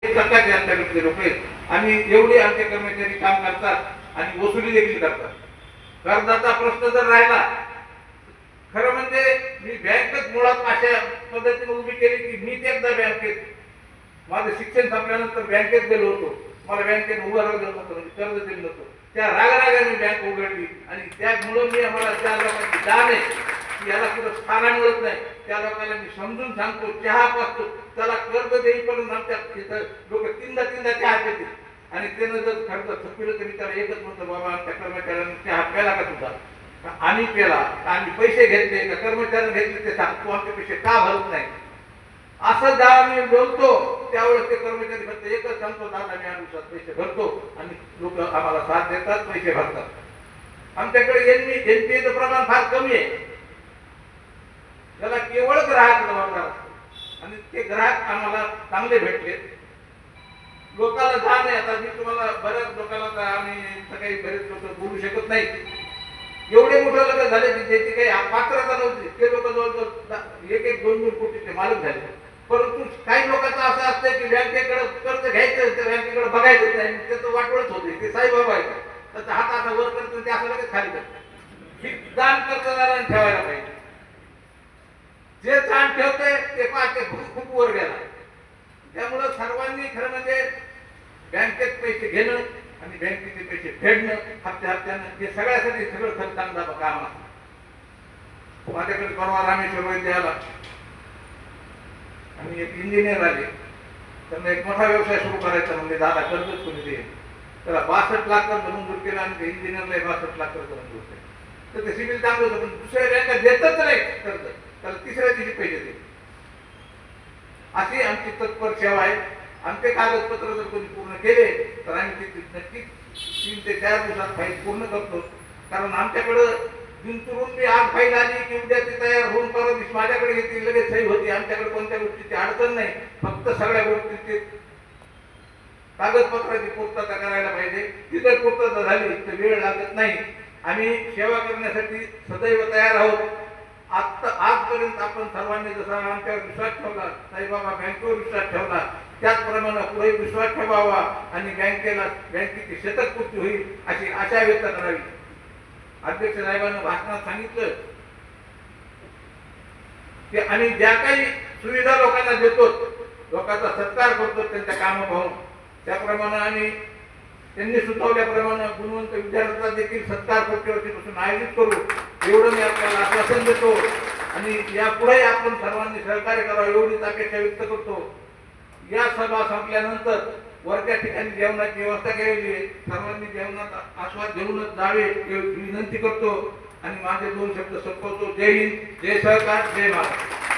सरकारचे आमच्याकडचे लोक आहेत आणि एवढे आमचे कर्मचारी काम करतात आणि वसुली देखील करतात. कर्जाचा प्रश्न जर राहिला, खरं म्हणजे मी बँकच मुळात अशा पद्धतीने उभी केली की मी एकदा बँकेत माझं शिक्षण संपल्यानंतर बँकेत गेलो होतो. मला बँकेत उभं राहू दिलं नव्हतं, म्हणजे कर्ज दिलं नव्हतं. त्या रागारागाने बँक उघडली आणि त्यामुळं मी आम्हाला त्या लोकांची जाण आहे की याला कुठं स्थान मिळत नाही. त्या लोकांना मी समजून सांगतो, चहा पाचतो, त्याला कर्ज देईपर्यंत आमच्या तिथं लोक तीनदा चहा पितील आणि त्यानं जर खर्च थकविलं तरी त्याला एकच म्हणतो, बाबा आमच्या कर्मचाऱ्यांनी चहा प्याला का तुझा? आम्ही पेला, आम्ही पैसे घेतले का कर्मचाऱ्यांनी घेतले ते सांग, तू आमचे पैसे का भरत नाही? असं जेव्हा मी बोलतो त्यावेळेस ते कर्मचारी फक्त एकच सांगतो, दादा मी अनुसार पैसे भरतो आणि लोक आम्हाला साथ देतात, पैसे भरतात. आमच्याकडे एनपीएचं प्रमाण फार कमी आहे. त्याला केवळ ग्राहक जबाबदार असतो आणि ते ग्राहक आम्हाला चांगले भेटले. लोकांना जाण आहे. आता मी तुम्हाला बऱ्याच लोकांना आम्ही काही बरेच लोक बोलू शकत नाही. एवढे मोठे लोक झाले की ज्याची काही पात्रता नव्हती ते लोक जवळजवळ 1-2 कोटीचे मालक झाले. परंतु काही लोकांचं असं असतं की बँकेकडे कर्ज घ्यायचं तर बँकेकडे बघायचं नाही, त्याचं वाटवळच होते. ते साईबाबा आहेत, त्याचा हात असा वर करतो ते असं लगेच खाली करतात. ही जाण कर्जदारांनी ठेवायला पाहिजे. जे जाण ठेवते ते पाहते खूप वर गेला. त्यामुळं सर्वांनी खरं म्हणजे बँकेत पैसे घेणं आणि बँकेचे पैसे फेडणं हप्त्यानं हे सगळ्यासाठी सगळं खर्च चांगला काम असतं. माझ्याकडे परवा रामेश्वर वैद्य आला आणि एक इंजिनियर आले. त्यांना एक मोठा व्यवसाय सुरू करायचा म्हणजे दादा कर्जच कोणी देईल. त्याला 62 लाख कर्ज मंजूर केलं आणि इंजिनियरला 62 लाख कर्ज मंजूर केलं. तर ते सिबिल चांगलं होतं, पण दुसऱ्या बँका देतच नाही कर्ज, त्याला तिसऱ्या दिवशी पैसे दे. अशी आमची तत्पर सेवा आहे. आमचे कागदपत्र जर कोणी पूर्ण केले तर आम्ही ते नक्कीच 3 ते 4 दिवसात फाईल पूर्ण करतो. कारण आमच्याकडं बिनतुरून मी आज फाईल आली की उद्या ती तयार होऊन परत माझ्याकडे येते, लगेच सही होती. आमच्याकडे कोणत्या गोष्टीची अडचण नाही. फक्त सगळ्या गोष्टीची कागदपत्राची पूर्तता करायला पाहिजे. ती जर पूर्तता झाली तर वेळ लागत नाही. आम्ही सेवा करण्यासाठी सदैव तयार आहोत. आजपर्यंत आपण सर्वांनी जसा आमच्यावर विश्वास ठेवला, साईबाबा बँकेवर विश्वास ठेवला, त्याचप्रमाणे पुढे विश्वास ठेवावा आणि बँकेची शतकपूर्ती होईल अशी आशा व्यक्त करावी. अध्यक्ष साहेबांनी भाषणात सांगितलं की आम्ही ज्या काही सुविधा लोकांना देतो, लोकांचा सत्कार करतो त्यांच्या काम पाहून, त्याप्रमाणे आम्ही त्यांनी सुचवल्याप्रमाणे गुणवंत विद्यार्थ्यांचा देखील सत्कार पुढच्या वर्षीपासून आयोजित करू, एवढं मी आपल्याला आश्वासन देतो. आणि यापुढे आपण सर्वांनी सहकार्य करावं एवढीच अपेक्षा व्यक्त करतो. या सभा संपल्यानंतर वरच्या ठिकाणी जेवणाची व्यवस्था केलेली आहे. सर्वांनी जेवणाचा आस्वाद घेऊनच जावे एवढी विनंती करतो आणि माझे 2 शब्द संपवतो. जय हिंद, जय सहकार, जय महाराष्ट्र.